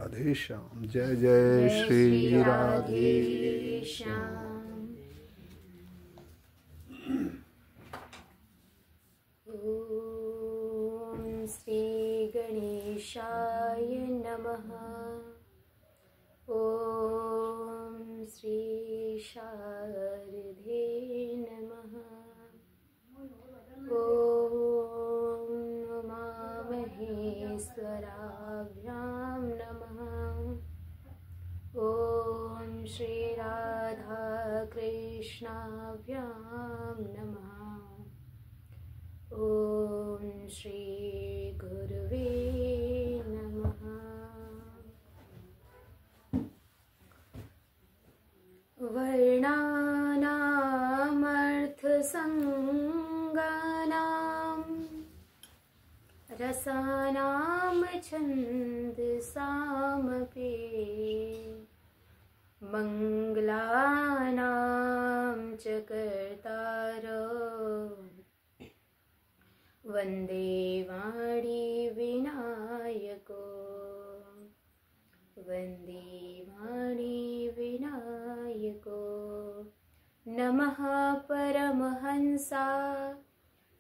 राधे श्याम। जय जय श्री राधे श्याम। ओम श्री गणेशाय नमः। ओम श्री शारदे नमः। ओम उमा महेश्वराभ्यां नमः। ओम श्री राधा कृष्णाभ्यां नमः। ओम श्री गुरुवे नमः। वर्णानामर्थसंज्ञानां रसानां छन्दसामपि मङ्गलानां च कर्तारो वन्दे वाणी विनायको। वन्दे वाणी विनायको। नमः परमहंसा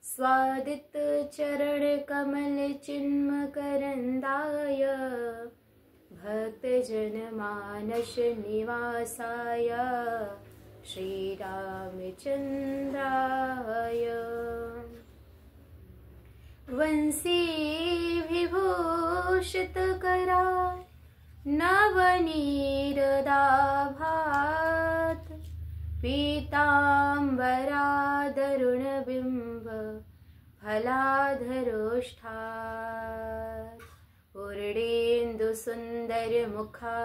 स्वादित चरण कमल चिन्मकरन्दाय भक्तजन मानस निवासाय श्रीरामचन्द्राय। वंशी विभूषितकरा नवनीरदाभात् पीताम्बरादरुणबिम्ब फलाधरोष्ठात् पूर्णेन्दुसुन्दरमुखा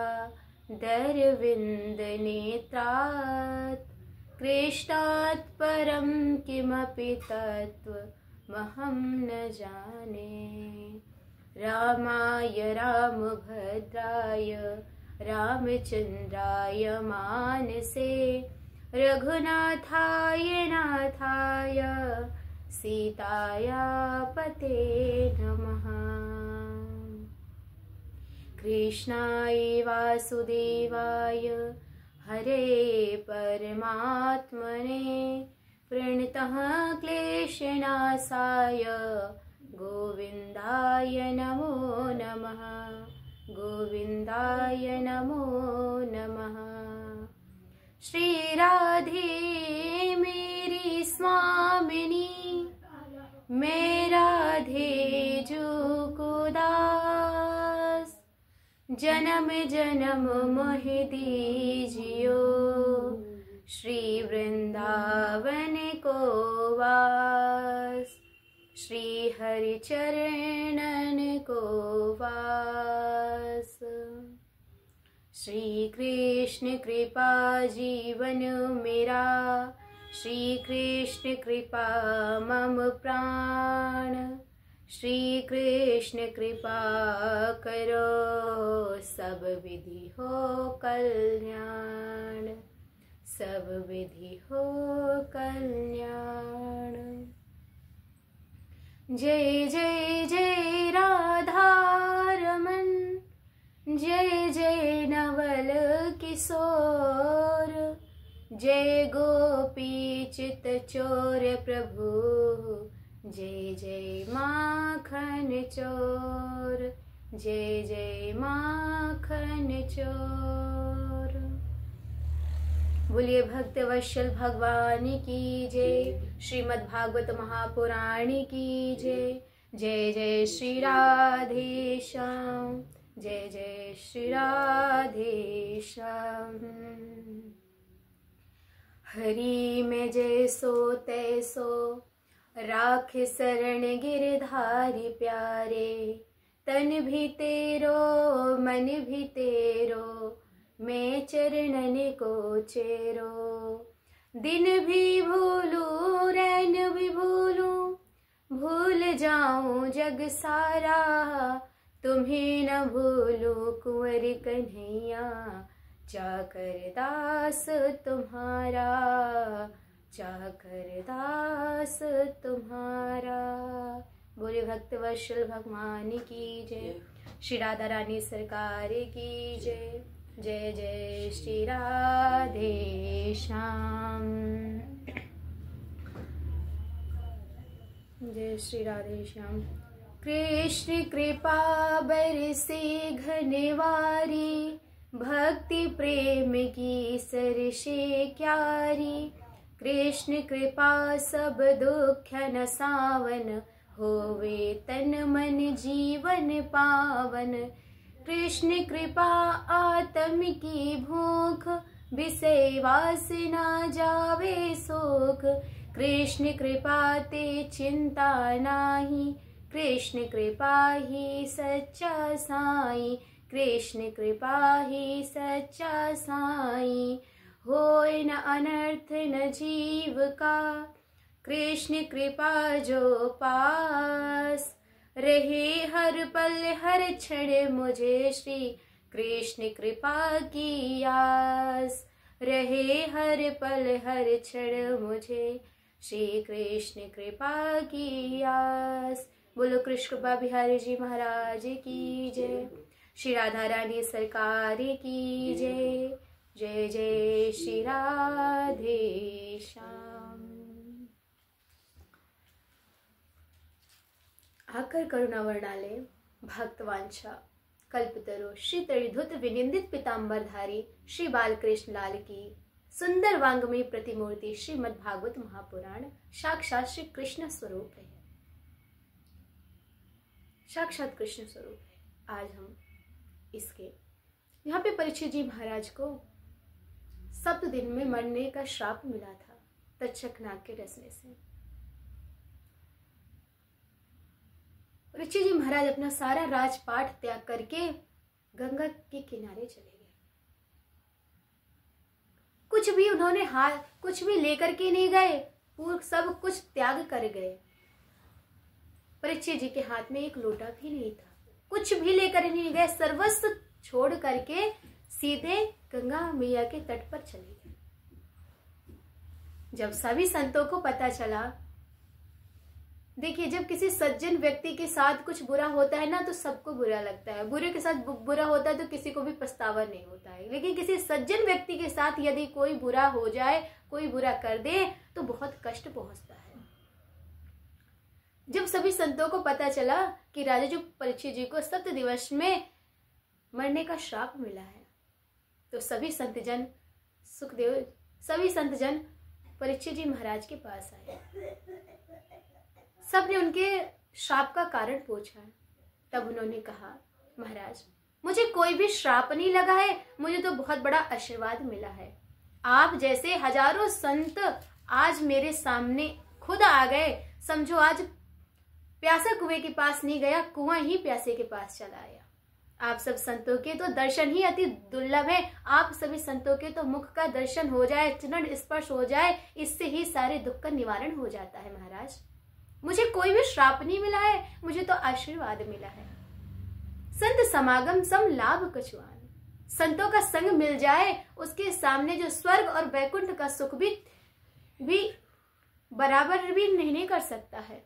दरविन्दनेत्रात् कृष्णात् परं किमपि तत्त्वमहं न जाने। रामाय रामभद्राय रामचन्द्राय मानसे रघुनाथाय नाथाय सीताया पते नमः। कृष्णाय वासुदेवाय हरे परमात्मने प्रणतः क्लेशनाशाय गोविन्दाय नमो नमः। गोविन्दाय नमो नमः। श्री राधे मेरी स्वामिनी मैं राधे जो को दास। जन्म जन्म मोहि दीजियो श्री वृंदावन को वास। श्री हरि चरणन को वास। श्री कृष्ण कृपा जीवन मेरा। श्री कृष्ण कृपा मम प्राण। श्री कृष्ण कृपा करो सब विधि हो कल्याण। सब विधि हो कल्याण। जय जय जय राधा रमन। जय जय नवल किशोर। जय गोपी चित चोर प्रभु। जय जय माखन चोर। जय जय माखन चोर। बोलिए भक्त वत्सल भगवान की जय। श्रीमद् भागवत महापुराण की जय। जय जय श्री राधे श्याम। जय जय श्री राधे श्याम। हरि में जैसो तैसो राख शरण गिरधारी प्यारे। तन भी तेरो मन भी तेरो मैं चरणन को चेरो। दिन भी भूलूं रैन भी भूलूं भूल जाऊं जग सारा। तुम्हें न भूलूं कुंवर कन्हैया चाकर दास तुम्हारा। चाकर दास तुम्हारा। बोले भक्त वत्सल भगवान की जय। श्री राधा रानी सरकार की जय। जय जय श्री राधे श्याम। जय श्री राधे श्याम। कृष्ण कृपा बरसे घनवारी, भक्ति प्रेम की सरसे क्यारी। कृष्ण कृपा सब दुख नसावन, होवे तन मन जीवन पावन। कृष्ण कृपा आत्म की भूख, विषय वासना जावे सोख। कृष्ण कृपा ते चिंता नाही, कृष्ण कृपा ही सच्चा साई। कृष्ण कृपा ही सच्चा साई। होय न अनर्थ न जीव का, कृष्ण कृपा जो पास। रहे हर पल हर क्षण मुझे, श्री कृष्ण कृपा की आस। रहे हर पल हर क्षण मुझे, श्री कृष्ण कृपा की आस। बोलो कृष्ण कृपा बिहारी जी महाराज की जय। श्री राधा रानी सरकार की जय। जय जय श्री राधे श्याम। आकर करुणा वर्णालय भक्तवांछा कल्पतरु श्री त्रिधुत विनिंदित पीताम्बरधारी श्री बालकृष्ण लाल की सुंदर वांगमयी प्रतिमूर्ति श्रीमद् भागवत महापुराण साक्षात श्री कृष्ण स्वरूप है। साक्षात कृष्ण स्वरूप है। आज हम इसके यहाँ पे परीक्षित जी महाराज को 7 दिन में मरने का श्राप मिला था तक्षक नाग के डसने से। परीक्षित जी महाराज अपना सारा राजपाट त्याग करके गंगा के किनारे चले गए। कुछ भी उन्होंने कुछ भी लेकर के नहीं गए, पूर्ण सब कुछ त्याग कर गए। परीक्षित जी के हाथ में एक लोटा भी नहीं था, कुछ भी लेकर नहीं गए। सर्वस्व छोड़ करके सीधे गंगा मैया के तट पर चले गए। जब सभी संतों को पता चला, देखिए जब किसी सज्जन व्यक्ति के साथ कुछ बुरा होता है ना तो सबको बुरा लगता है। बुरे के साथ बुरा होता है तो किसी को भी पछतावा नहीं होता है, लेकिन किसी सज्जन व्यक्ति के साथ यदि कोई बुरा हो जाए, कोई बुरा कर दे तो बहुत कष्ट पहुंचता है। जब सभी संतों को पता चला कि राजा जो परीक्षित जी को 7 दिवस में मरने का श्राप मिला है, तो सभी संतजन परीक्षित जी महाराज के पास आए। सबने उनके श्राप का कारण पूछा। तब उन्होंने कहा, महाराज मुझे कोई भी श्राप नहीं लगा है, मुझे तो बहुत बड़ा आशीर्वाद मिला है। आप जैसे हजारों संत आज मेरे सामने खुद आ गए। समझो आज प्यासा कुएं के पास नहीं गया, कुआं ही प्यासे के पास चला आया। आप सब संतों के तो दर्शन ही अति दुर्लभ है। आप सभी संतों के तो मुख का दर्शन हो जाए, चरण स्पर्श हो जाए, इससे ही सारे दुख का निवारण हो जाता है। महाराज मुझे कोई भी श्राप नहीं मिला है, मुझे तो आशीर्वाद मिला है। संत समागम सम लाभ कछुआन, संतों का संग मिल जाए, उसके सामने जो स्वर्ग और वैकुंठ का सुख भी बराबर भी नहीं कर सकता है।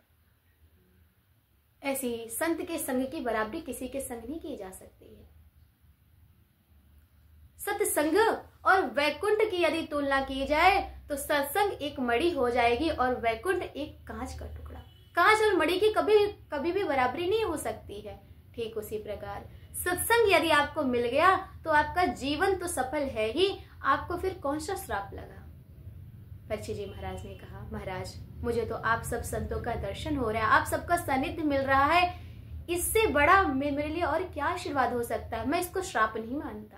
ऐसी संत के संग की बराबरी किसी के संग नहीं की जा सकती है। सत्संग और वैकुंठ की यदि तुलना की जाए तो सत्संग एक मणि हो जाएगी और वैकुंठ एक कांच का टुकड़ा। कांच और मणि की कभी भी बराबरी नहीं हो सकती है। ठीक उसी प्रकार सत्संग यदि आपको मिल गया तो आपका जीवन तो सफल है ही, आपको फिर कौन सा श्राप लगा। परीक्षित जी महाराज ने कहा, महाराज मुझे तो आप सब संतों का दर्शन हो रहा है, आप सबका सानिध्य मिल रहा है, इससे बड़ा मेरे लिए और क्या आशीर्वाद हो सकता है। मैं इसको श्राप नहीं मानता।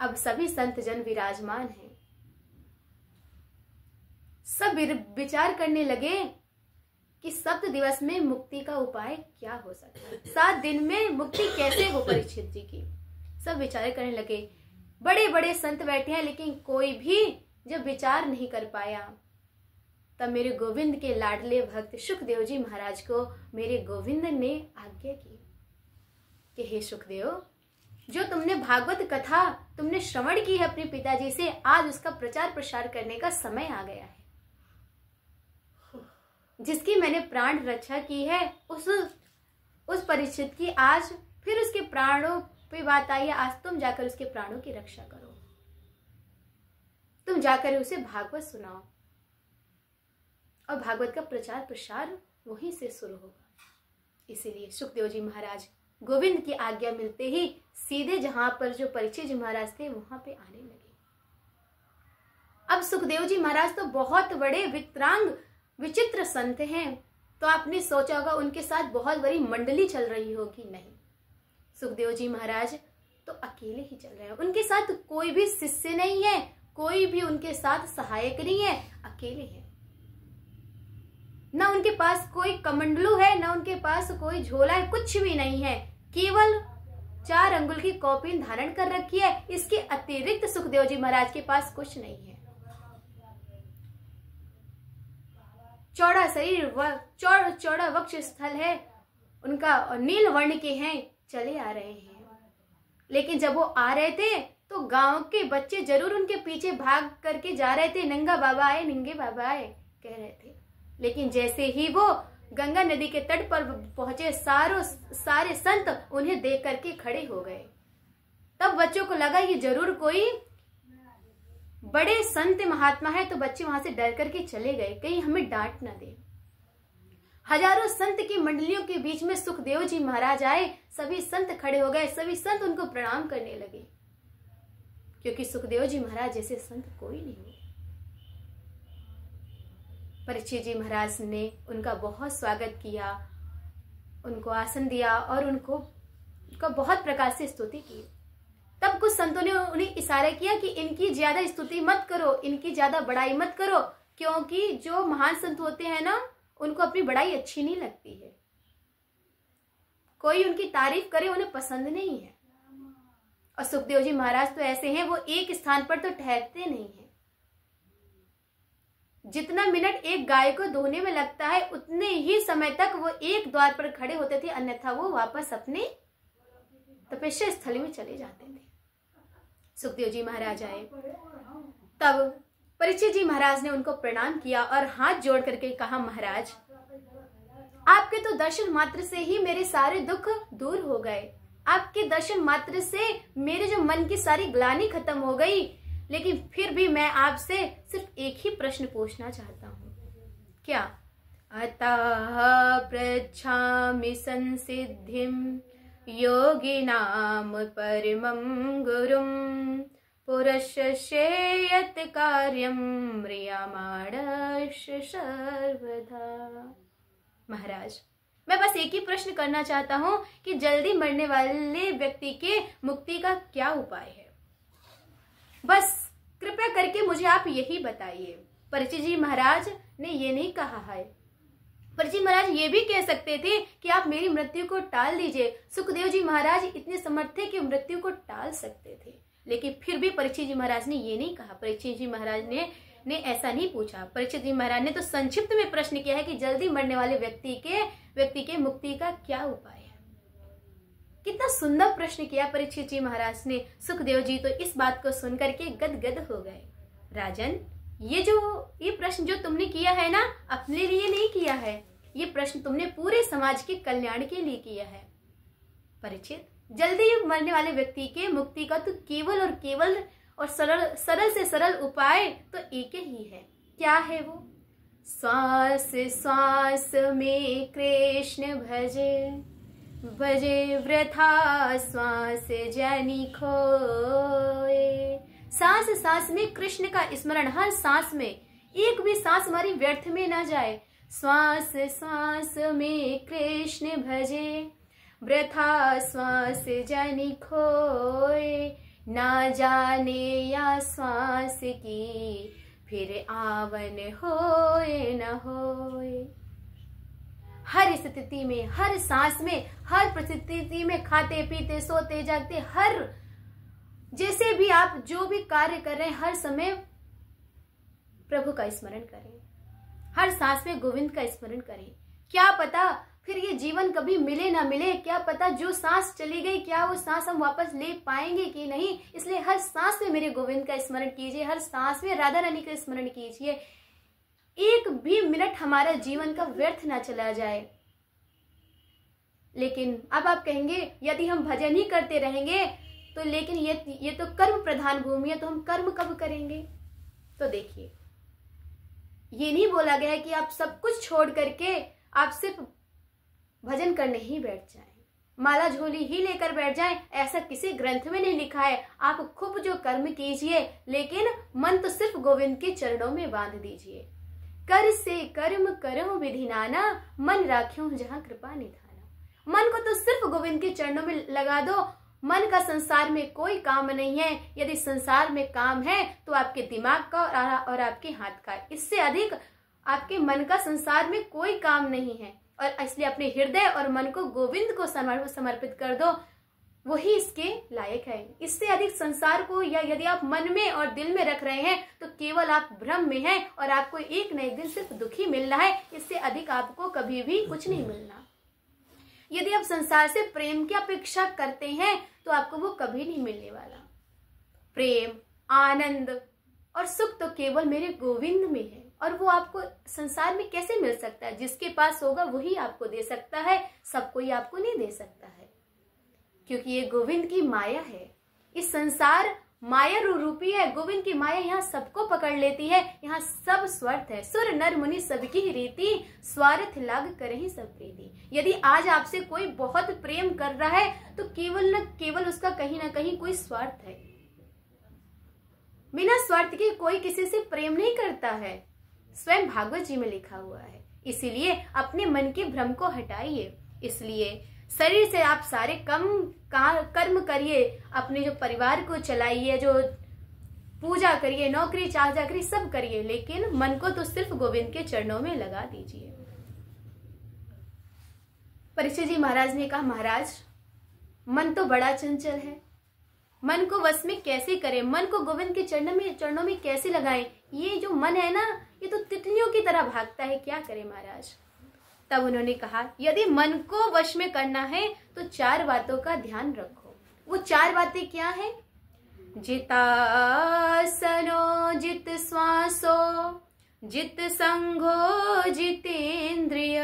अब सभी संत जन विराजमान हैं, सब विचार करने लगे कि 7 दिवस में मुक्ति का उपाय क्या हो सकता है, 7 दिन में मुक्ति कैसे हो परीक्षित जी की। सब विचार करने लगे। बड़े बड़े संत बैठे हैं, लेकिन कोई भी जब विचार नहीं कर पाया, तब मेरे गोविंद के लाडले भक्त सुखदेव जी महाराज को मेरे गोविंद ने आज्ञा की कि हे सुखदेव, जो तुमने भागवत कथा तुमने श्रवण की है अपने पिताजी से, आज उसका प्रचार प्रसार करने का समय आ गया है। जिसकी मैंने प्राण रक्षा की है, उस परीक्षित की आज फिर उसके प्राणों पे बात आई है। आज तुम जाकर उसके प्राणों की रक्षा करो, तुम जाकर उसे भागवत सुनाओ और भागवत का प्रचार प्रसार वहीं से शुरू होगा। इसीलिए सुखदेव जी महाराज गोविंद की आज्ञा मिलते ही सीधे जहां पर जो परीक्षित जी महाराज थे वहां पे आने लगे। अब सुखदेव जी महाराज तो बहुत बड़े वित्रांग विचित्र संत हैं, तो आपने सोचा होगा उनके साथ बहुत बड़ी मंडली चल रही होगी। नहीं, सुखदेव जी महाराज तो अकेले ही चल रहे हैं। उनके साथ कोई भी शिष्य नहीं है, कोई भी उनके साथ सहायक नहीं है, अकेले हैं। ना उनके पास कोई कमंडलू है, ना उनके पास कोई झोला है, कुछ भी नहीं है। केवल 4 अंगुल की कॉपी धारण कर रखी है। इसके अतिरिक्त सुखदेव जी महाराज के पास कुछ नहीं है। चौड़ा शरीर, चौड़ा वक्ष स्थल है उनका, नील वर्ण के हैं, चले आ रहे हैं। लेकिन जब वो आ रहे थे तो गांव के बच्चे जरूर उनके पीछे भाग करके जा रहे थे, नंगा बाबा आए, नंगे बाबा आए कह रहे थे। लेकिन जैसे ही वो गंगा नदी के तट पर पहुंचे, सारे संत उन्हें देख करके खड़े हो गए। तब बच्चों को लगा ये जरूर कोई बड़े संत महात्मा है, तो बच्चे वहां से डर करके चले गए, कहीं हमें डांट ना दे। हजारों संत की मंडलियों के बीच में सुखदेव जी महाराज आए, सभी संत खड़े हो गए, सभी संत उनको प्रणाम करने लगे, क्योंकि सुखदेव जी महाराज जैसे संत कोई नहीं हुए। परीक्षित जी महाराज ने उनका बहुत स्वागत किया, उनको आसन दिया और उनको बहुत प्रकार से स्तुति की। तब कुछ संतों ने उन्हें इशारा किया कि इनकी ज्यादा स्तुति मत करो, इनकी ज्यादा बड़ाई मत करो, क्योंकि जो महान संत होते हैं ना, उनको अपनी बड़ाई अच्छी नहीं लगती है। कोई उनकी तारीफ करे उन्हें पसंद नहीं है। और सुखदेव जी महाराज तो ऐसे हैं, वो एक स्थान पर तो ठहरते नहीं है। जितना मिनट एक गाय को धोने में लगता है, उतने ही समय तक वो एक द्वार पर खड़े होते थे, अन्यथा वो वापस अपने तपस्या स्थल में चले जाते थे। सुखदेव जी महाराज आए, तब परीक्षित जी महाराज ने उनको प्रणाम किया और हाथ जोड़ करके कहा, महाराज आपके तो दर्शन मात्र से ही मेरे सारे दुख दूर हो गए। आपके दर्शन मात्र से मेरे जो मन की सारी ग्लानि खत्म हो गई। लेकिन फिर भी मैं आपसे सिर्फ एक ही प्रश्न पूछना चाहता हूँ। क्या? अतः पृच्छामि संसिद्धिं योगिनां परमं गुरुं पुरुषस्य यत् कार्यं म्रियमाणश्च सर्वदा। महाराज, मैं बस एक ही प्रश्न करना चाहता हूं कि जल्दी मरने वाले व्यक्ति के मुक्ति का क्या उपाय है? बस कृपया करके मुझे आप यही बताइए। परीक्षित जी महाराज ने ये नहीं कहा है। परीक्षित महाराज ये भी कह सकते थे कि आप मेरी मृत्यु को टाल दीजिए। सुखदेव जी महाराज इतने समर्थ थे कि मृत्यु को टाल सकते थे, लेकिन फिर भी परीक्षित जी महाराज ने ये नहीं कहा। परीक्षित जी महाराज ने ऐसा नहीं पूछा। परीक्षित जी महाराज ने तो संक्षिप्त में प्रश्न किया है कि जल्दी मरने वाले व्यक्ति के मुक्ति का क्या उपाय है। कितना सुंदर प्रश्न किया परीक्षित जी महाराज ने। सुखदेव जी तो इस बात को सुनकर के गदगद हो गए। राजन, ये प्रश्न जो तुमने किया है ना, अपने लिए नहीं किया है। ये प्रश्न तुमने पूरे समाज के कल्याण के लिए किया है। परीक्षित, जल्दी मरने वाले व्यक्ति के मुक्ति का तो केवल और केवल और सरल से सरल उपाय तो एक ही है। क्या है वो? श्वास श्वास में कृष्ण भजे वृथा श्वास जनि खोए। सांस सांस में कृष्ण का स्मरण, हर सांस में, एक भी सांस हमारी व्यर्थ में ना जाए। श्वास श्वास में कृष्ण भजे वृथा श्वास जनि खोए। ना जाने या श्वास की फिर आवन होए न होए। हर स्थिति में, हर सांस में, हर परिस्थिति में, खाते पीते सोते जागते, हर जैसे भी आप जो भी कार्य कर रहे हैं, हर समय प्रभु का स्मरण करें। हर सांस में गोविंद का स्मरण करें। क्या पता फिर ये जीवन कभी मिले ना मिले, क्या पता जो सांस चली गई, क्या वो सांस हम वापस ले पाएंगे कि नहीं। इसलिए हर सांस में मेरे गोविंद का स्मरण कीजिए, हर सांस में राधा रानी का स्मरण कीजिए। एक भी मिनट हमारा जीवन का व्यर्थ ना चला जाए। लेकिन अब आप कहेंगे यदि हम भजन ही करते रहेंगे तो लेकिन ये तो कर्म प्रधान भूमि है, तो हम कर्म कब करेंगे? तो देखिए, ये नहीं बोला गया है कि आप सब कुछ छोड़ करके आप सिर्फ भजन करने ही बैठ जाएं, माला झोली ही लेकर बैठ जाएं, ऐसा किसी ग्रंथ में नहीं लिखा है। आप खूब जो कर्म कीजिए, लेकिन मन तो सिर्फ गोविंद के चरणों में बांध दीजिए। कर से कर्म करो विधि नाना, मन राख्यो जहां कृपा निधाना। मन को तो सिर्फ गोविंद के चरणों में लगा दो। मन का संसार में कोई काम नहीं है। यदि संसार में काम है तो आपके दिमाग का और आपके हाथ का, इससे अधिक आपके मन का संसार में कोई काम नहीं है। और इसलिए अपने हृदय और मन को गोविंद को समर्पित कर दो, वही इसके लायक है। इससे अधिक संसार को या यदि आप मन में और दिल में रख रहे हैं तो केवल आप भ्रम में हैं और आपको एक न एक दिन सिर्फ दुखी मिल रहा है। इससे अधिक आपको कभी भी कुछ नहीं मिलना। यदि आप संसार से प्रेम की अपेक्षा करते हैं तो आपको वो कभी नहीं मिलने वाला। प्रेम, आनंद और सुख तो केवल मेरे गोविंद में है, और वो आपको संसार में कैसे मिल सकता है? जिसके पास होगा वही आपको दे सकता है, सब कोई आपको नहीं दे सकता है, क्योंकि ये गोविंद की माया है। इस संसार माया रूपी है। गोविंद की माया यहाँ सबको पकड़ लेती है। यहाँ सब स्वार्थ है। सुर नर मुनि सबकी ही रीति, स्वार्थ लाग करे ही सब प्रीति। यदि आज आपसे कोई बहुत प्रेम कर रहा है तो केवल न केवल उसका कहीं ना कहीं कोई स्वार्थ है। बिना स्वार्थ के कोई किसी से प्रेम नहीं करता है, स्वयं भागवत जी में लिखा हुआ है। इसीलिए अपने मन के भ्रम को हटाइए। इसलिए शरीर से आप सारे कर्म करिए, अपने जो परिवार को चलाइए, जो पूजा करिए, नौकरी चाकरी सब करिए, लेकिन मन को तो सिर्फ गोविंद के चरणों में लगा दीजिए। परीक्षित जी महाराज ने कहा, महाराज मन तो बड़ा चंचल है, मन को वश में कैसे करें? मन को गोविंद के चरणों में कैसे लगाएं? ये जो मन है ना, ये तो तितलियों की तरह भागता है, क्या करें महाराज? तब उन्होंने कहा, यदि मन को वश में करना है तो 4 बातों का ध्यान रखो। वो 4 बातें क्या हैं? जितासनो जित श्वासो जित संघो जितेन्द्रिय,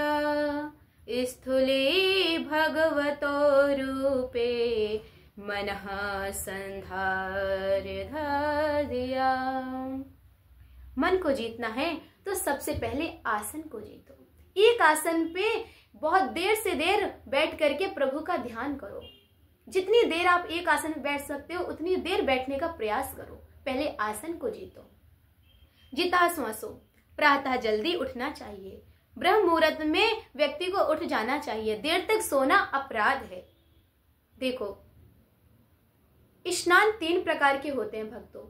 स्थूले भगवतो रूपे मनः संधार्य धर्या। मन को जीतना है तो सबसे पहले आसन को जीतो। एक आसन पे बहुत देर से देर बैठ करके प्रभु का ध्यान करो। जितनी देर आप एक आसन में बैठ सकते हो उतनी देर बैठने का प्रयास करो। पहले आसन को जीतो। जिता श्वासो, प्रातः जल्दी उठना चाहिए। ब्रह्म मुहूर्त में व्यक्ति को उठ जाना चाहिए। देर तक सोना अपराध है। देखो, स्नान 3 प्रकार के होते हैं भक्तों।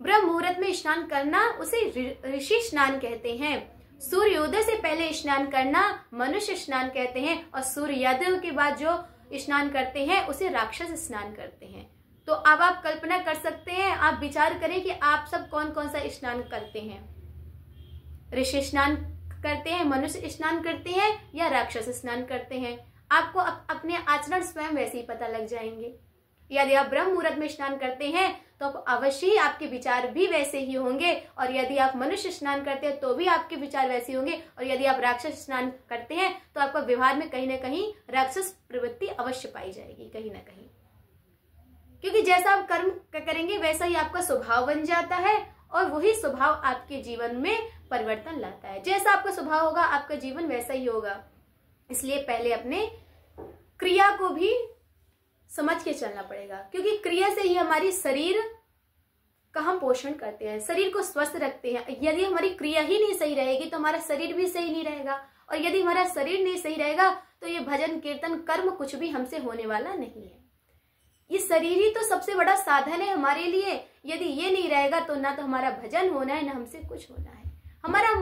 ब्रह्म मुहूर्त में स्नान करना उसे ऋषि स्नान कहते हैं। सूर्योदय से पहले स्नान करना मनुष्य स्नान कहते हैं, और सूर्योदय के बाद जो स्नान करते हैं उसे राक्षस स्नान करते हैं। तो अब आप कल्पना कर सकते हैं, आप विचार करें कि आप सब कौन कौन सा स्नान करते हैं। ऋषि स्नान करते हैं, मनुष्य स्नान करते हैं, या राक्षस स्नान करते हैं। आपको अपने आचरण स्वयं वैसे ही पता लग जाएंगे। यदि आप ब्रह्म मुहूर्त में स्नान करते हैं तो अवश्य ही आपके विचार भी वैसे ही होंगे, और यदि आप मनुष्य स्नान करते हैं तो भी आपके विचार वैसे होंगे, और यदि आप राक्षस स्नान करते हैं तो आपका व्यवहार में कहीं ना कहीं राक्षस प्रवृत्ति अवश्य पाई जाएगी, कहीं ना कहीं। क्योंकि जैसा आप कर्म करेंगे वैसा ही आपका स्वभाव बन जाता है, और वही स्वभाव आपके जीवन में परिवर्तन लाता है। जैसा आपका स्वभाव होगा आपका जीवन वैसा ही होगा। इसलिए पहले अपने क्रिया को भी समझ के चलना पड़ेगा, क्योंकि क्रिया से ही हमारी शरीर का हम पोषण करते हैं, शरीर को स्वस्थ रखते हैं। यदि हमारी क्रिया ही नहीं सही रहेगी तो हमारा शरीर भी सही नहीं रहेगा, और यदि हमारा शरीर नहीं सही रहेगा तो ये भजन कीर्तन कर्म कुछ भी हमसे होने वाला नहीं है। ये शरीर ही तो सबसे बड़ा साधन है हमारे लिए। यदि ये नहीं रहेगा तो ना तो हमारा भजन होना है, ना हमसे कुछ होना है। हमारा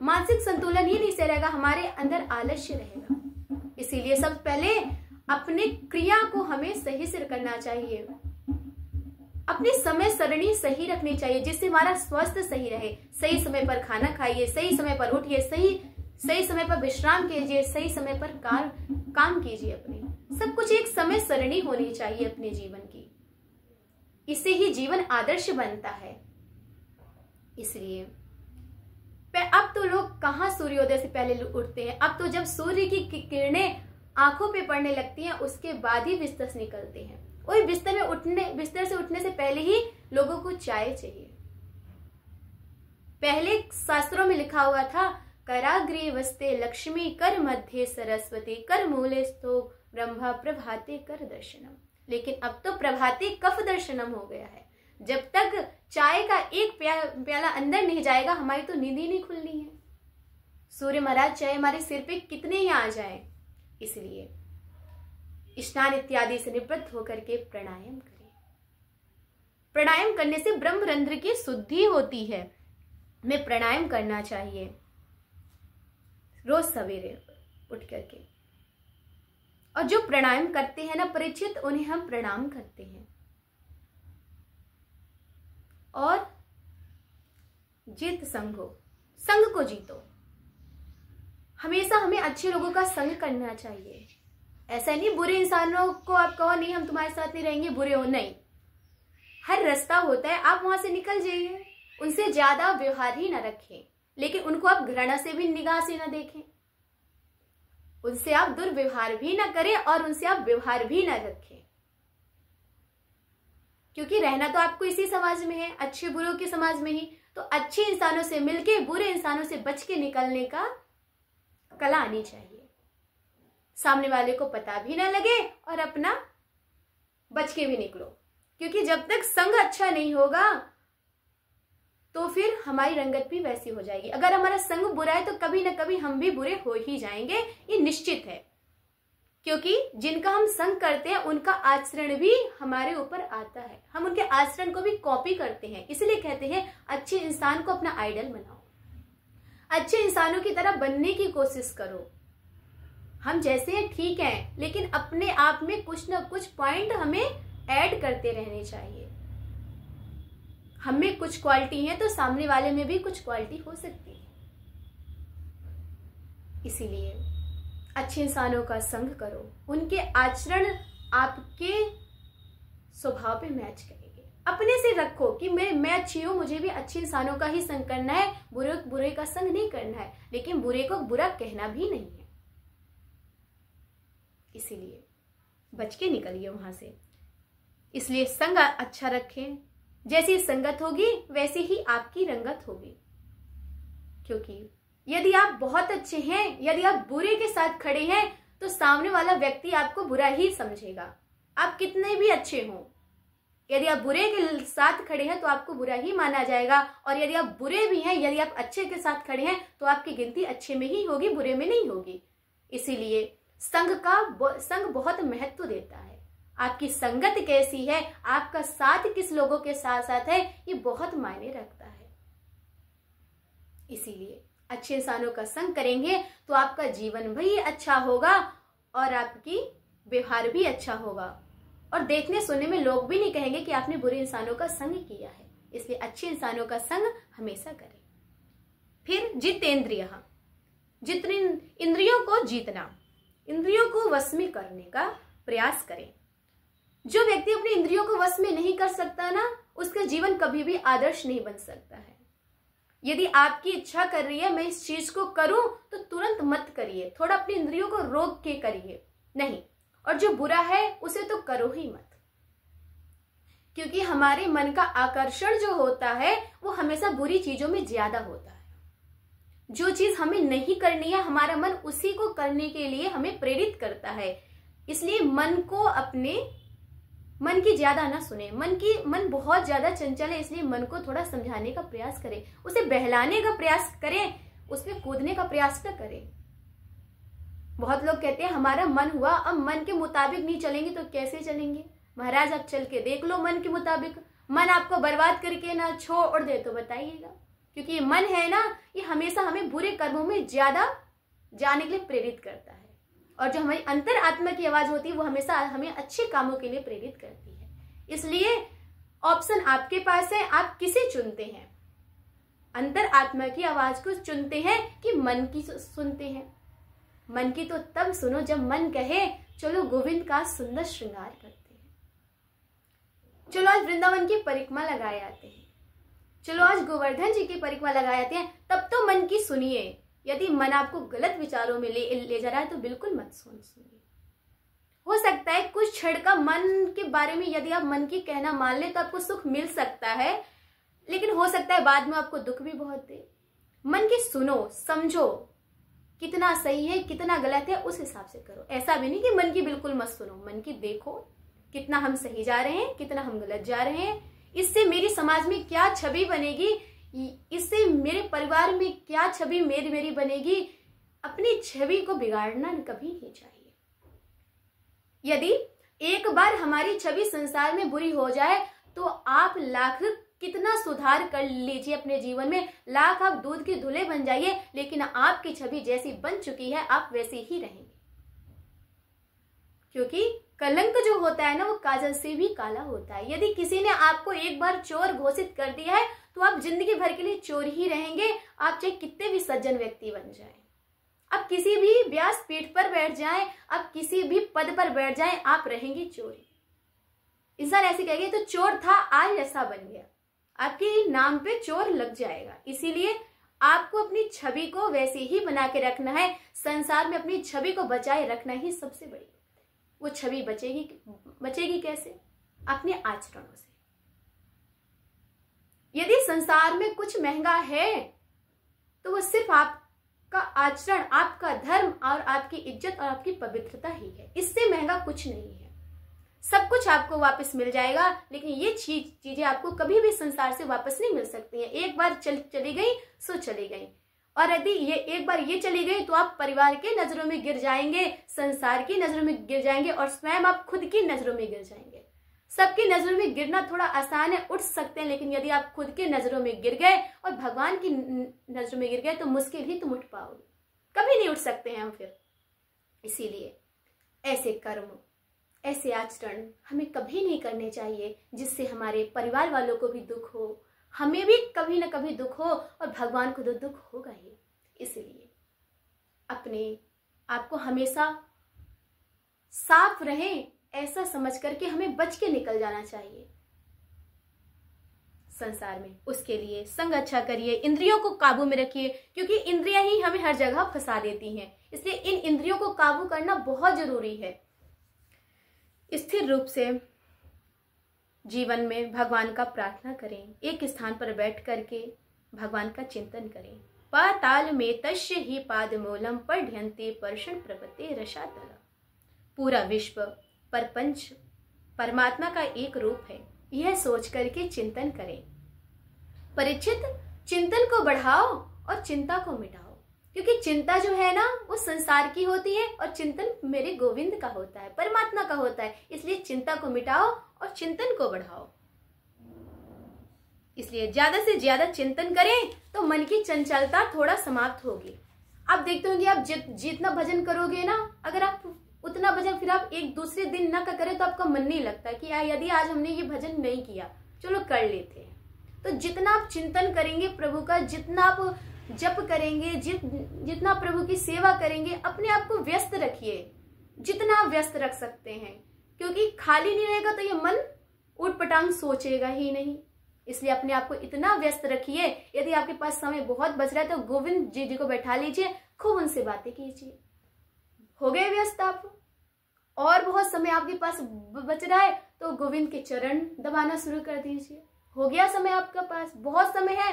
मानसिक संतुलन ही नहीं सही रहेगा, हमारे अंदर आलस्य रहेगा। इसीलिए सब पहले अपने क्रिया को हमें सही से करना चाहिए। अपनी समय सरणी सही रखनी चाहिए, जिससे हमारा स्वास्थ्य सही रहे। सही समय पर खाना खाइए, सही समय पर उठिए, सही समय पर विश्राम कीजिए, सही समय पर काम कीजिए। अपने सब कुछ एक समय सरणी होनी चाहिए अपने जीवन की। इससे ही जीवन आदर्श बनता है। इसलिए अब तो लोग कहाँ सूर्योदय से पहले उठते हैं। अब तो जब सूर्य की किरणें आंखों पे पड़ने लगती हैं उसके बाद ही बिस्तर से निकलते हैं। और बिस्तर से उठने से पहले ही लोगों को चाय चाहिए। पहले शास्त्रों में लिखा हुआ था कराग्रे वस्ते लक्ष्मी कर मध्य सरस्वती कर मूले स्थो ब्रह्मा प्रभाते कर दर्शनम। लेकिन अब तो प्रभाते कफ दर्शनम हो गया है। जब तक चाय का एक प्याला अंदर नहीं जाएगा हमारी तो नींद ही नहीं खुलनी है। सूर्य महाराज चाहे हमारे सिर पे कितने ही आ जाएं, इसलिए स्नान इत्यादि से निवृत्त होकर के प्राणायाम करें। प्राणायाम करने से ब्रह्मरंध्र की शुद्धि होती है। हमें प्राणायाम करना चाहिए रोज सवेरे उठ करके। और जो प्राणायाम करते हैं ना परीक्षित, उन्हें हम प्रणाम करते हैं। और जीत संघो, संघ को जीतो। हमेशा हमें अच्छे लोगों का संग करना चाहिए। ऐसा नहीं बुरे इंसानों को आप कहो नहीं हम तुम्हारे साथ नहीं रहेंगे, बुरे हो, नहीं। हर रास्ता होता है, आप वहां से निकल जाइए। उनसे ज्यादा व्यवहार ही ना रखें, लेकिन उनको आप घृणा से भी निगाह से ना देखें। उनसे आप दुर्व्यवहार भी ना करें और उनसे आप व्यवहार भी ना रखें, क्योंकि रहना तो आपको इसी समाज में है, अच्छे बुरों के समाज में ही। तो अच्छे इंसानों से मिलके बुरे इंसानों से बच के निकलने का कला आनी चाहिए। सामने वाले को पता भी ना लगे और अपना बच के भी निकलो, क्योंकि जब तक संग अच्छा नहीं होगा तो फिर हमारी रंगत भी वैसी हो जाएगी। अगर हमारा संग बुरा है तो कभी ना कभी हम भी बुरे हो ही जाएंगे, ये निश्चित है। क्योंकि जिनका हम संग करते हैं उनका आचरण भी हमारे ऊपर आता है, हम उनके आचरण को भी कॉपी करते हैं। इसलिए कहते हैं अच्छे इंसान को अपना आइडल बनाओ, अच्छे इंसानों की तरह बनने की कोशिश करो। हम जैसे हैं ठीक हैं, लेकिन अपने आप में कुछ ना कुछ पॉइंट हमें ऐड करते रहने चाहिए। हमें कुछ क्वालिटी है तो सामने वाले में भी कुछ क्वालिटी हो सकती है। इसीलिए अच्छे इंसानों का संग करो, उनके आचरण आपके स्वभाव पे मैच करेंगे। अपने से रखो कि मैं अच्छी हूं, मुझे भी अच्छे इंसानों का ही संग करना है, बुरे का संग नहीं करना है, लेकिन बुरे को बुरा कहना भी नहीं है। इसीलिए बच के निकलिए वहां से। इसलिए संग अच्छा रखें, जैसी संगत होगी वैसी ही आपकी रंगत होगी। क्योंकि यदि आप बहुत अच्छे हैं, यदि आप बुरे के साथ खड़े हैं तो सामने वाला व्यक्ति आपको बुरा ही समझेगा, आप कितने भी अच्छे हों। यदि आप बुरे के साथ खड़े हैं तो आपको बुरा ही माना जाएगा, और यदि आप बुरे भी हैं, यदि आप अच्छे के साथ खड़े हैं तो आपकी गिनती अच्छे में ही होगी, बुरे में नहीं होगी। इसीलिए संग बहुत महत्व देता है। आपकी संगत कैसी है, आपका साथ किस लोगों के साथ साथ है, ये बहुत मायने रखता है। इसीलिए अच्छे इंसानों का संग करेंगे तो आपका जीवन भी अच्छा होगा और आपकी व्यवहार भी अच्छा होगा, और देखने सुनने में लोग भी नहीं कहेंगे कि आपने बुरे इंसानों का संग किया है। इसलिए अच्छे इंसानों का संग हमेशा करें। फिर जितेंद्रिय, जितनी इंद्रियों को जीतना, इंद्रियों को वश में करने का प्रयास करें। जो व्यक्ति अपनी इंद्रियों को वश में नहीं कर सकता ना, उसका जीवन कभी भी आदर्श नहीं बन सकता है। यदि आपकी इच्छा कर रही है मैं इस चीज को करूं, तो तुरंत मत करिए, थोड़ा अपनी इंद्रियों को रोक के करिए, नहीं। और जो बुरा है उसे तो करो ही मत, क्योंकि हमारे मन का आकर्षण जो होता है वो हमेशा बुरी चीजों में ज्यादा होता है। जो चीज हमें नहीं करनी है, हमारा मन उसी को करने के लिए हमें प्रेरित करता है। इसलिए मन को अपने मन की ज्यादा ना सुने। मन बहुत ज्यादा चंचल है, इसलिए मन को थोड़ा समझाने का प्रयास करें, उसे बहलाने का प्रयास करें, उसमें कूदने का प्रयास न करें। बहुत लोग कहते हैं हमारा मन हुआ, अब मन के मुताबिक नहीं चलेंगे तो कैसे चलेंगे। महाराज आप चल के देख लो मन के मुताबिक, मन आपको बर्बाद करके ना छोड़ दे तो बताइएगा। क्योंकि ये मन है ना, ये हमेशा हमें बुरे कर्मों में ज्यादा जाने के लिए प्रेरित करता है, और जो हमारी अंतर आत्मा की आवाज होती है वो हमेशा हमें अच्छे कामों के लिए प्रेरित करती है। इसलिए ऑप्शन आपके पास है, आप किसे चुनते हैं। अंतर आत्मा की आवाज को चुनते हैं कि मन की सुनते हैं। मन की तो तब सुनो जब मन कहे चलो गोविंद का सुंदर श्रृंगार करते हैं, चलो आज वृंदावन की परिक्रमा लगाए आते हैं, चलो आज गोवर्धन जी की परिक्रमा लगा जाते हैं, तब तो मन की सुनिए। यदि मन आपको गलत विचारों में ले जा रहा है तो बिल्कुल मत सुनिए। हो सकता है कुछ क्षण का मन के बारे में यदि आप मन की कहना मान ले तो आपको सुख मिल सकता है, लेकिन हो सकता है बाद में आपको दुख भी बहुत दे। मन की सुनो, समझो कितना सही है कितना गलत है, उस हिसाब से करो। ऐसा भी नहीं कि मन की बिल्कुल मत सुनो, मन की देखो कितना हम सही जा रहे हैं, कितना हम गलत जा रहे हैं, इससे मेरी समाज में क्या छवि बनेगी, इससे मेरे परिवार में क्या छवि मेरी बनेगी। अपनी छवि को बिगाड़ना कभी नहीं चाहिए। यदि एक बार हमारी छवि संसार में बुरी हो जाए तो आप लाख कितना सुधार कर लीजिए अपने जीवन में, लाख आप दूध के धुले बन जाइए, लेकिन आपकी छवि जैसी बन चुकी है आप वैसे ही रहेंगे। क्योंकि कलंक जो होता है ना वो काजल से भी काला होता है। यदि किसी ने आपको एक बार चोर घोषित कर दिया है तो आप जिंदगी भर के लिए चोर ही रहेंगे, आप चाहे कितने भी सज्जन व्यक्ति बन जाएं, आप किसी भी व्यास पीठ पर बैठ जाएं, आप किसी भी पद पर बैठ जाएं, आप रहेंगे चोर। इंसान ऐसे कहेंगे तो चोर था आज ऐसा बन गया, आपके नाम पे चोर लग जाएगा। इसीलिए आपको अपनी छवि को वैसे ही बना के रखना है। संसार में अपनी छवि को बचाए रखना ही सबसे बड़ी बात है। वो छवि बचेगी कैसे? अपने आचरणों से। यदि संसार में कुछ महंगा है तो वो सिर्फ आपका आचरण, आपका धर्म और आपकी इज्जत और आपकी पवित्रता ही है। इससे महंगा कुछ नहीं है। सब कुछ आपको वापस मिल जाएगा, लेकिन ये चीजें आपको कभी भी संसार से वापस नहीं मिल सकती हैं। एक बार चली गई सो चली गई, और यदि ये एक बार ये चली गई तो आप परिवार के नजरों में गिर जाएंगे, संसार की नजरों में गिर जाएंगे, और स्वयं आप खुद की नजरों में गिर जाएंगे। सबकी नजरों में गिरना थोड़ा आसान है, उठ सकते हैं, लेकिन यदि आप खुद के नजरों में गिर गए और भगवान की नजरों में गिर गए तो मुश्किल ही तुम उठ पाओगे, कभी नहीं उठ सकते हैं हम फिर। इसीलिए ऐसे कर्म, ऐसे आचरण हमें कभी नहीं करने चाहिए जिससे हमारे परिवार वालों को भी दुख हो, हमें भी कभी ना कभी दुख हो, और भगवान को तो दुख होगा ही। इसलिए अपने आप को हमेशा साफ रहे ऐसा समझ करके हमें बच के निकल जाना चाहिए संसार में। उसके लिए संग अच्छा करिए, इंद्रियों को काबू में रखिए, क्योंकि इंद्रियां ही हमें हर जगह फंसा देती हैं। इसलिए इन इंद्रियों को काबू करना बहुत जरूरी है। स्थिर रूप से जीवन में भगवान का प्रार्थना करें, एक स्थान पर बैठ करके भगवान का चिंतन करें। पाताल में तस्य ही पादमूलम पढ़यन्ते पर्षण प्रपत्ति रसातल। पूरा विश्व परपंच परमात्मा का एक रूप है, यह सोच करके चिंतन करें। परीक्षित, चिंतन को बढ़ाओ और चिंता को मिटाओ, क्योंकि चिंता जो है ना वो संसार की होती है और चिंतन मेरे गोविंद का होता है, परमात्मा का होता है। इसलिए चिंता को मिटाओ और चिंतन को बढ़ाओ। इसलिए ज्यादा से ज्यादा चिंतन करें तो मन की चंचलता थोड़ा समाप्त होगी। आप देखते होंगे आप जितना भजन करोगे ना, अगर आप उतना भजन फिर आप एक दूसरे दिन ना करें तो आपका मन नहीं लगता कि यदि आज हमने ये भजन नहीं किया चलो कर लेते हैं। तो जितना आप चिंतन करेंगे प्रभु का, जितना आप जप करेंगे, जितना प्रभु की सेवा करेंगे, अपने आप को व्यस्त रखिए जितना आप व्यस्त रख सकते हैं, क्योंकि खाली नहीं रहेगा तो ये मन उठपटांग सोचेगा ही नहीं। इसलिए अपने आप को इतना व्यस्त रखिए। यदि आपके पास समय बहुत बच रहा है तो गोविंद जी को बैठा लीजिए, खूब उनसे बातें कीजिए। हो गए व्यस्त आप, और बहुत समय आपके पास बच रहा है तो गोविंद के चरण दबाना शुरू कर दीजिए। हो गया समय आपके पास, बहुत समय है,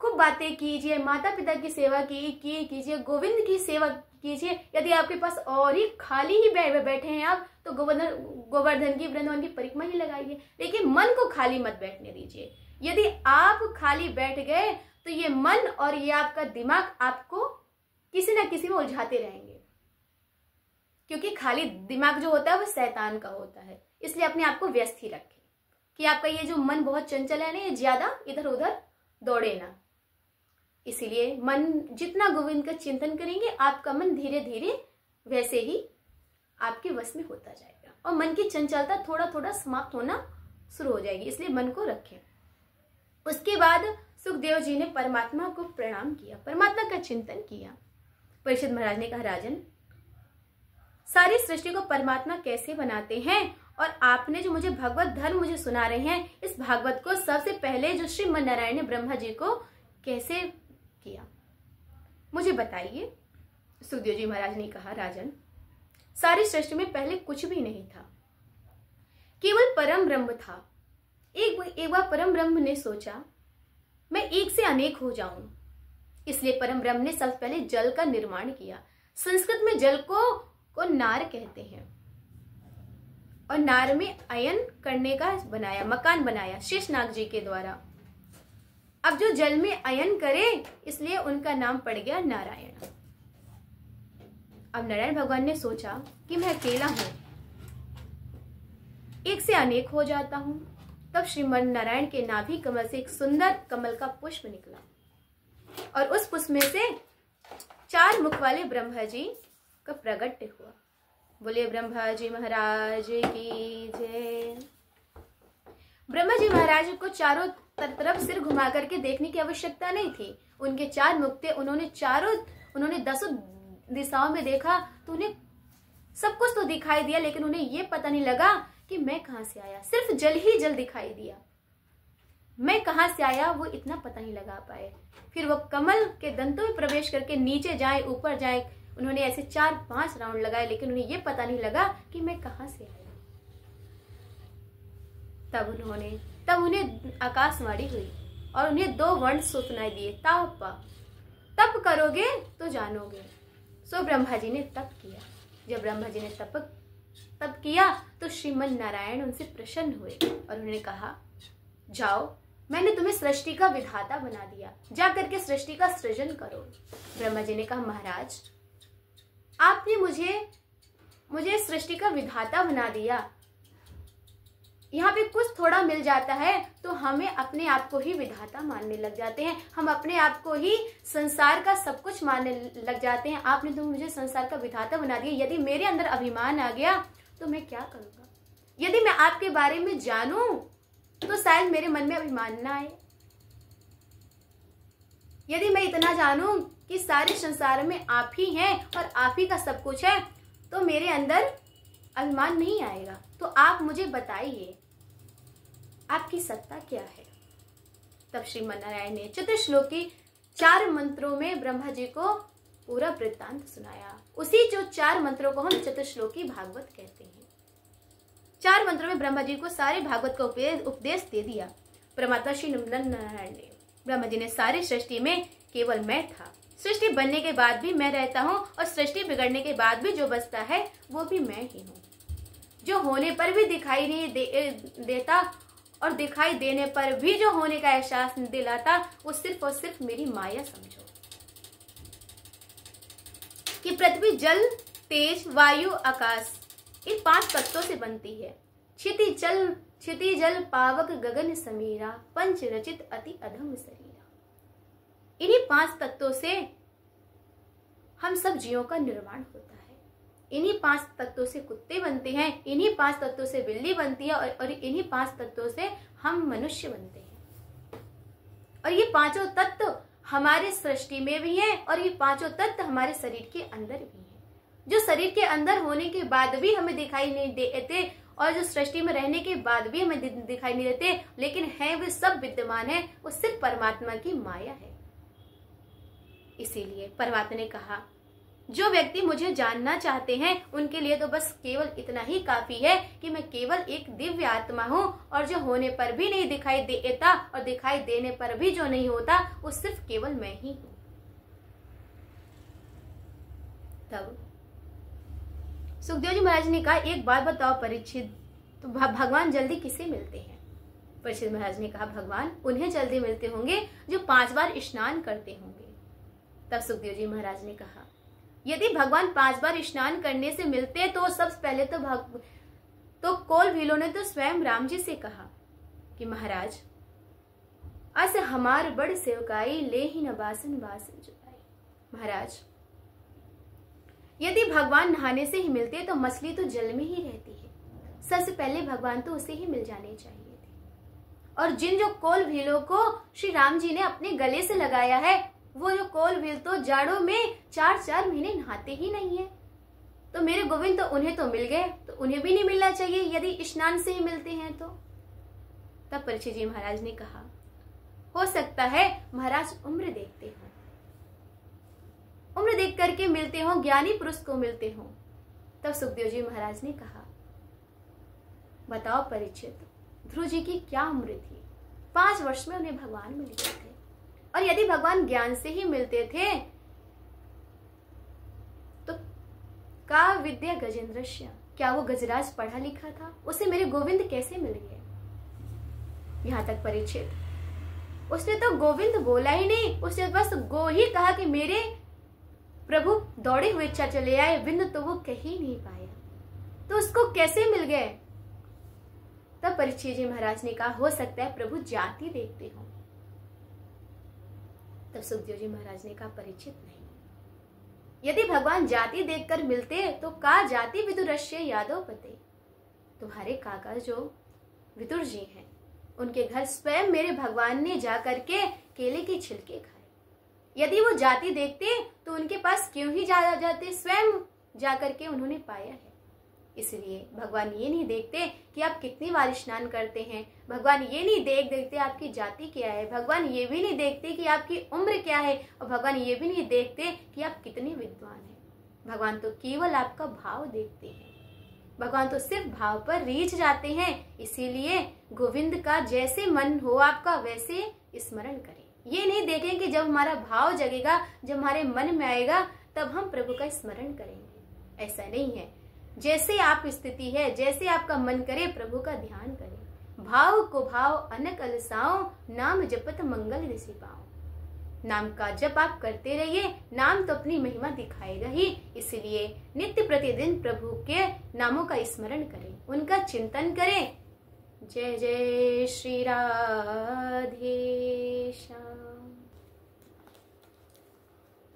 खूब बातें कीजिए, माता पिता की सेवा कीजिए, गोविंद की सेवा कीजिए। यदि आपके पास और ही खाली ही बैठे हैं आप तो गोवर्धन की वृंदावन की परिक्रमा ही लगाइए, लेकिन मन को खाली मत बैठने दीजिए। यदि आप खाली बैठ गए तो ये मन और ये आपका दिमाग आपको किसी ना किसी में उलझाते रहेंगे, क्योंकि खाली दिमाग जो होता है वो शैतान का होता है। इसलिए अपने आप को व्यस्त ही रखें कि आपका ये जो मन बहुत चंचल है ना, ये ज्यादा इधर उधर दौड़े ना। इसीलिए मन जितना गोविंद का चिंतन करेंगे आपका मन धीरे धीरे वैसे ही आपके वश में होता जाएगा, और मन की चंचलता थोड़ा थोड़ा समाप्त होना शुरू हो जाएगी। इसलिए मन को रखें। उसके बाद सुखदेव जी ने परमात्मा को प्रणाम किया, परमात्मा का चिंतन किया। परीक्षित महाराज ने कहा, राजन, सारी सृष्टि को परमात्मा कैसे बनाते हैं और आपने जो मुझे भगवत धर्म मुझे सुना रहे हैं, इस भागवत को सबसे पहले जो श्रीमन नारायण ने ब्रह्मा जी को कैसे किया, मुझे बताइए। सुखदेव जी महाराज ने कहा, राजन, सारी सृष्टि में पहले कुछ भी नहीं था, केवल परम ब्रह्म था। एक बार परम ब्रह्म ने सोचा मैं एक से अनेक हो जाऊं, इसलिए परम ब्रह्म ने सबसे पहले जल का निर्माण किया। संस्कृत में जल को नार कहते हैं, और नार में अयन करने का बनाया, मकान बनाया शेषनाग जी के द्वारा। अब जो जल में अयन करे, इसलिए उनका नाम पड़ गया नारायण। अब नारायण भगवान ने सोचा कि मैं अकेला हूं, एक से अनेक हो जाता हूं। तब श्रीमन नारायण के नाभि कमल से एक सुंदर कमल का पुष्प निकला, और उस पुष्प में से 4 मुख वाले ब्रह्मा जी का प्रगट्य हुआ। बोले ब्रह्मा जी महाराज की जय। ब्रह्मा जी महाराज को चारों तरफ सिर घुमा करके देखने की आवश्यकता नहीं थी। उनके 4 मुख थे, उन्होंने 10 दिशाओं में देखा तो उन्हें सब कुछ तो दिखाई दिया, लेकिन उन्हें यह पता नहीं लगा कि मैं कहां से आया। सिर्फ जल ही जल दिखाई दिया, मैं कहां से आया वो इतना पता नहीं लगा पाए। फिर वो कमल के दंतों में प्रवेश करके नीचे जाए ऊपर जाए, उन्होंने ऐसे 4-5 राउंड लगाए, लेकिन उन्हें ये पता नहीं लगा कि मैं कहां से आया। तब उन्हें आकाशवाणी हुई और उन्हें 2 वर्ण सुनाई दिए, ताप। तप करोगे तो जानोगे। सो ब्रह्मा जी ने तप किया। जब ब्रह्मा जी ने तप किया तो श्रीमन नारायण उनसे प्रसन्न हुए और उन्होंने कहा, जाओ, मैंने तुम्हें सृष्टि का विधाता बना दिया, जा करके सृष्टि का सृजन करो। ब्रह्मा जी ने कहा, महाराज, आपने मुझे सृष्टि का विधाता बना दिया, यहाँ पे कुछ थोड़ा मिल जाता है तो हमें अपने आप को ही विधाता मानने लग जाते हैं, हम अपने आप को ही संसार का सब कुछ मानने लग जाते हैं। आपने तो मुझे संसार का विधाता बना दिया। यदि मेरे अंदर अभिमान आ गया तो मैं क्या करूंगा? यदि मैं आपके बारे में जानूं तो शायद मेरे मन में अभिमान ना आए। यदि मैं इतना जानूं कि सारे संसार में आप ही हैं और आप ही का सब कुछ है, तो मेरे अंदर अभिमान नहीं आएगा। तो आप मुझे बताइए, आपकी सत्ता क्या है? तब श्रीमन नारायण ने चतुश्लोकी 4 मंत्रों में ब्रह्मा जी को पूरा वृत्तांत सुनाया। उसी जो 4 मंत्रों को हम चतुश्लोकी भागवत कहते हैं। 4 मंत्रों में ब्रह्मा जी को सारे भागवत का उपदेश दे दिया। परमात्मा श्री नारायण ने, ब्रह्मा जी ने सारी सृष्टि में केवल मैं था, सृष्टि बनने के बाद भी मैं रहता हूँ और सृष्टि बिगड़ने के बाद भी जो बचता है वो भी मैं ही हूँ। जो होने पर भी दिखाई नहीं देता और दिखाई देने पर भी जो होने का एहसास दिलाता, वो सिर्फ और सिर्फ मेरी माया समझो। कि पृथ्वी जल, तेज, वायु, आकाश, इन 5 तत्वों से बनती है। क्षिति जल पावक गगन समीरा, पंच रचित अति अधम शरीरा। इन्हीं 5 तत्वों से हम सब जीवों का निर्माण होता है। इन्हीं 5 तत्वों से कुत्ते बनते हैं, इन्हीं 5 तत्वों से बिल्ली बनती है और इन्हीं 5 तत्वों से हम मनुष्य बनते हैं। और ये 5 तत्व हमारे सृष्टि में भी हैं और ये 5 तत्व हमारे शरीर के अंदर भी हैं। जो शरीर के अंदर होने के बाद भी हमें दिखाई नहीं देते और जो सृष्टि में रहने के बाद भी हमें दिखाई नहीं देते, लेकिन है वे सब विद्यमान है, वो सिर्फ परमात्मा की माया है। इसीलिए परमात्मा ने कहा, जो व्यक्ति मुझे जानना चाहते हैं उनके लिए तो बस केवल इतना ही काफी है कि मैं केवल एक दिव्य आत्मा हूँ और जो होने पर भी नहीं दिखाई देता और दिखाई देने पर भी जो नहीं होता, वो सिर्फ केवल मैं ही हूँ। तब सुखदेव जी महाराज ने कहा, एक बात बताओ परीक्षित, तो भगवान जल्दी किसे मिलते हैं? परीक्षित महाराज ने कहा, भगवान उन्हें जल्दी मिलते होंगे जो 5 बार स्नान करते होंगे। तब सुखदेव जी महाराज ने कहा, यदि भगवान 5 बार स्नान करने से मिलते तो सबसे पहले तो कोल भीलों ने तो स्वयं राम जी से कहा कि महाराज, अस हमार बड़ सेवकाई ले ही न बासन बासन चुकाई। महाराज, यदि भगवान नहाने से ही मिलते तो मछली तो जल में ही रहती है, सबसे पहले भगवान तो उसे ही मिल जाने चाहिए थे। और जिन जो कोल भीलों को श्री राम जी ने अपने गले से लगाया है, वो जो कोल भील तो जाड़ों में 4-4 महीने नहाते ही नहीं है। तो मेरे गोविंद तो उन्हें तो मिल गए, तो उन्हें भी नहीं मिलना चाहिए यदि स्नान से ही मिलते हैं तो? तब परीक्षित जी महाराज ने कहा, हो सकता है महाराज उम्र देखते हो, उम्र देख करके मिलते हो, ज्ञानी पुरुष को मिलते हो। तब सुखदेव जी महाराज ने कहा, बताओ परीक्षित, ध्रुव जी की क्या उम्र थी? 5 वर्ष में उन्हें भगवान मिल गए थे, और यदि भगवान ज्ञान से ही मिलते थे तो का विद्या गजेंद्रस्य, क्या वो गजराज पढ़ा लिखा था? उसे मेरे गोविंद कैसे मिल गए? यहां तक परीक्षित, उसने तो गोविंद बोला ही नहीं, उसने बस गो ही कहा कि मेरे प्रभु दौड़े हुए चले आए, बिंद तो वो कह ही नहीं पाया, तो उसको कैसे मिल गए? तब परीक्षित जी महाराज ने कहा, हो सकता है प्रभु जाति देखते हो। तब सुखदेव जी महाराज ने कहा, परीक्षित नहीं, यदि भगवान जाति देखकर मिलते तो का जाति विदुरस्य यादव पते, तुम्हारे काका जो विदुर जी हैं उनके घर स्वयं मेरे भगवान ने जा करके केले के छिलके खाए। यदि वो जाति देखते तो उनके पास क्यों ही जाते, स्वयं जा करके उन्होंने पाया है। इसलिए भगवान ये नहीं देखते कि आप कितनी बार स्नान करते हैं, भगवान ये नहीं देखते आपकी जाति क्या है, भगवान ये भी नहीं देखते कि आपकी उम्र क्या है, और भगवान ये भी नहीं देखते कि आप कितने विद्वान हैं। भगवान तो केवल आपका भाव देखते हैं, भगवान तो सिर्फ भाव पर रीझ जाते हैं। इसीलिए गोविंद का जैसे मन हो आपका वैसे स्मरण करें। ये नहीं देखें कि जब हमारा भाव जगेगा, जब हमारे मन में आएगा तब हम प्रभु का स्मरण करेंगे, ऐसा नहीं है। जैसे आप स्थिति है, जैसे आपका मन करे प्रभु का ध्यान करें। भाव को भाव अनक अलसाओ, नाम जपत मंगल ऋषि पाओ। नाम का जप आप करते रहिए, नाम तो अपनी महिमा दिखाएगा ही। इसलिए नित्य प्रतिदिन प्रभु के नामों का स्मरण करें, उनका चिंतन करें। जय जय श्री राधे श्याम।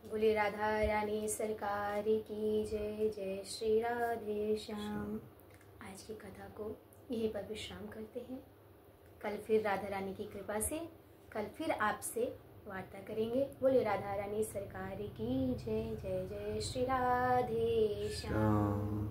बोले राधा रानी सरकार की जय। जय श्री राधे श्याम। आज की कथा को यहीं पर विश्राम करते हैं। कल फिर राधा रानी की कृपा से कल फिर आपसे वार्ता करेंगे। बोले राधा रानी सरकार की जय। जय जय श्री राधे श्याम।